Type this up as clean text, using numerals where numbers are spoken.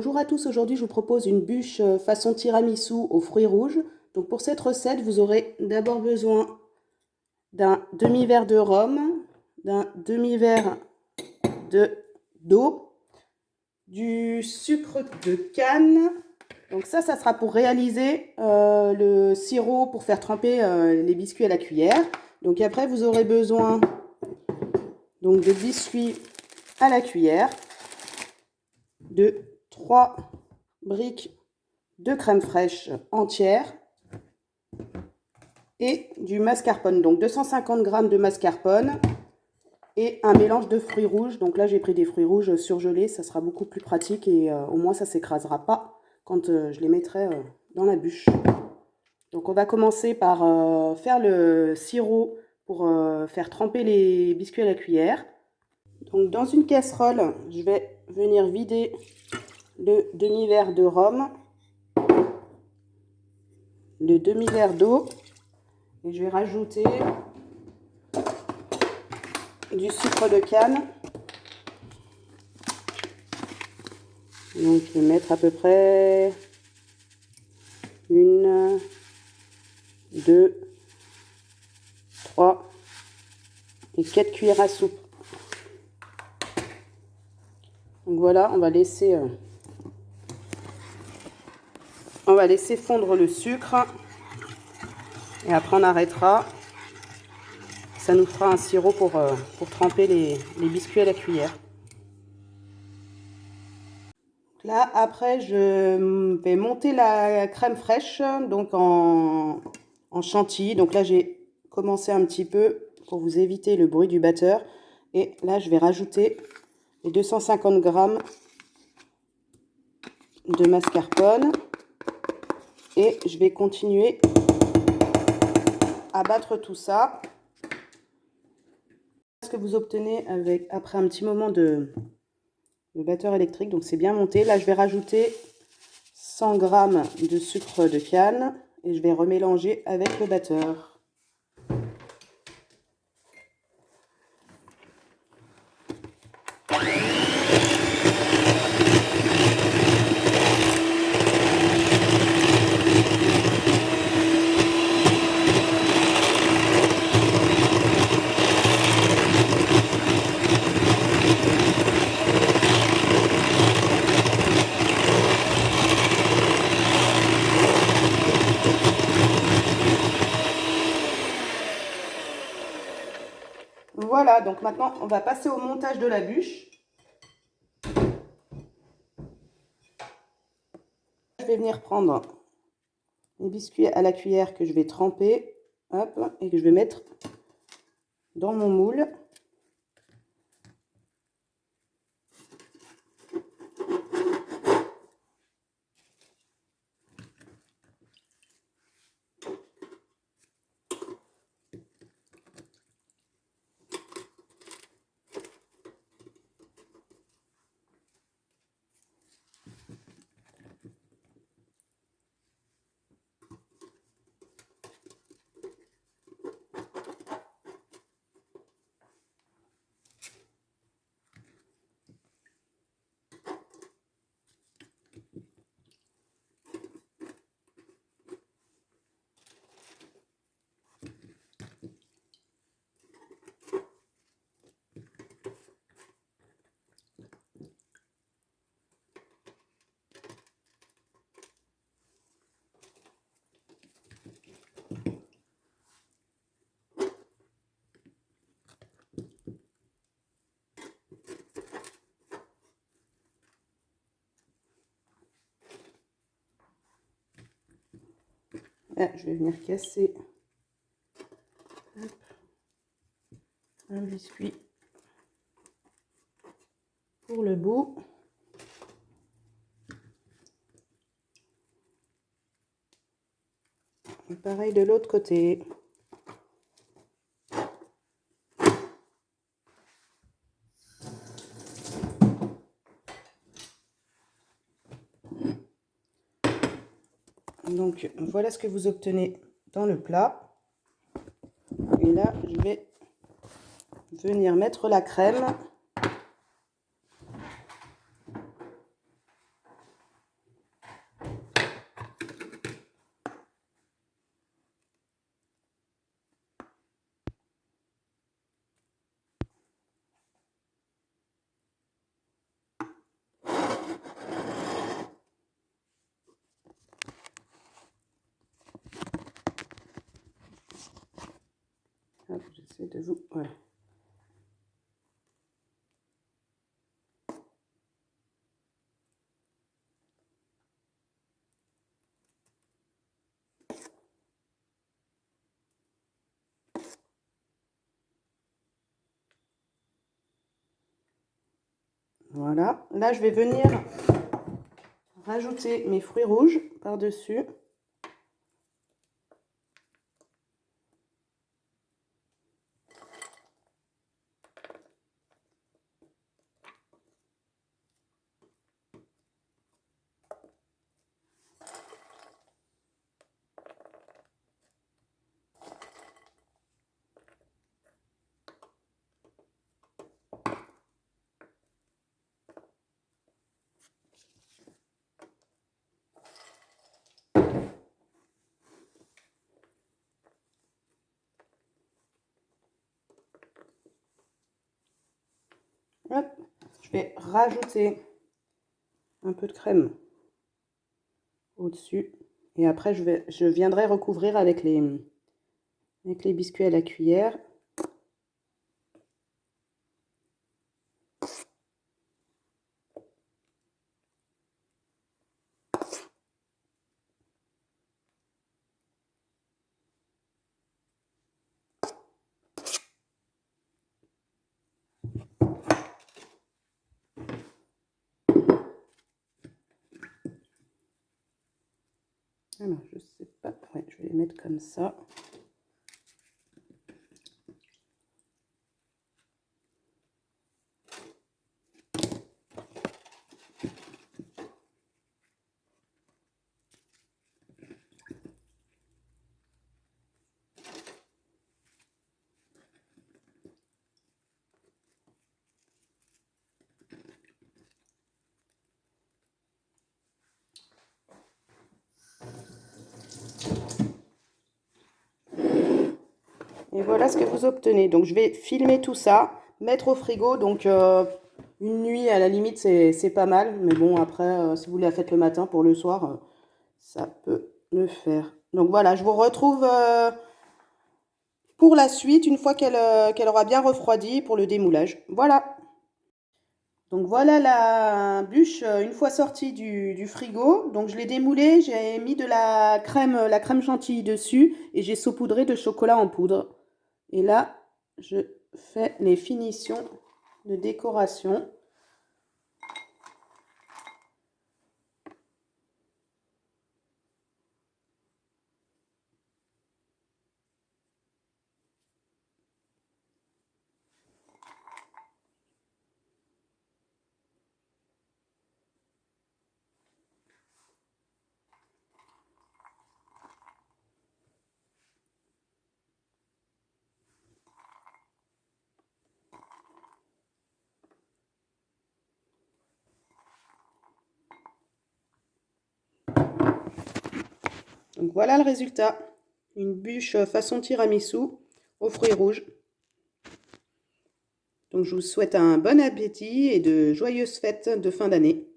Bonjour à tous, aujourd'hui je vous propose une bûche façon tiramisu aux fruits rouges. Donc pour cette recette, vous aurez d'abord besoin d'un demi-verre de rhum, d'un demi-verre d'eau, du sucre de canne. Donc ça sera pour réaliser le sirop pour faire tremper les biscuits à la cuillère. Donc après vous aurez besoin donc de biscuits à la cuillère, de 3 briques de crème fraîche entière et du mascarpone. Donc 250 g de mascarpone et un mélange de fruits rouges. Donc là j'ai pris des fruits rouges surgelés, ça sera beaucoup plus pratique et au moins ça s'écrasera pas quand je les mettrai dans la bûche. Donc on va commencer par faire le sirop pour faire tremper les biscuits à la cuillère. Donc dans une casserole, je vais venir vider le demi-verre de rhum, le demi-verre d'eau, et je vais rajouter du sucre de canne. Donc je vais mettre à peu près 1, 2, 3 et 4 cuillères à soupe. Donc voilà, on va laisser fondre le sucre et après on arrêtera. Ça nous fera un sirop pour tremper les biscuits à la cuillère. Là, après, je vais monter la crème fraîche donc en chantilly. Donc là, j'ai commencé un petit peu pour vous éviter le bruit du batteur. Et là, je vais rajouter les 250 g de mascarpone. Et je vais continuer à battre tout ça. Ce que vous obtenez après un petit moment de batteur électrique, donc c'est bien monté. Là je vais rajouter 100 g de sucre de canne et je vais remélanger avec le batteur. Voilà, donc maintenant on va passer au montage de la bûche. Je vais venir prendre les biscuits à la cuillère que je vais tremper, hop, et que je vais mettre dans mon moule. Là, je vais venir casser un biscuit pour le bout. Et pareil de l'autre côté. Donc voilà ce que vous obtenez dans le plat. Et là, je vais venir mettre la crème. J'essaie de vous... Voilà. Voilà. Là, je vais venir rajouter mes fruits rouges par-dessus. Hop. Je vais rajouter un peu de crème au-dessus. Et après, je viendrai recouvrir avec les biscuits à la cuillère. Alors, je sais pas. Ouais, je vais les mettre comme ça. Et voilà ce que vous obtenez. Donc, je vais filmer tout ça, mettre au frigo. Donc, une nuit, à la limite, c'est pas mal. Mais bon, après, si vous la faites le matin pour le soir, ça peut le faire. Donc, voilà, je vous retrouve pour la suite, une fois qu'elle aura bien refroidi pour le démoulage. Voilà. Donc, voilà la bûche une fois sortie du frigo. Donc, je l'ai démoulée. J'ai mis de la crème chantilly dessus. Et j'ai saupoudré de chocolat en poudre. Et là, je fais les finitions de décoration. Donc voilà le résultat. Une bûche façon tiramisu aux fruits rouges. Donc je vous souhaite un bon appétit et de joyeuses fêtes de fin d'année.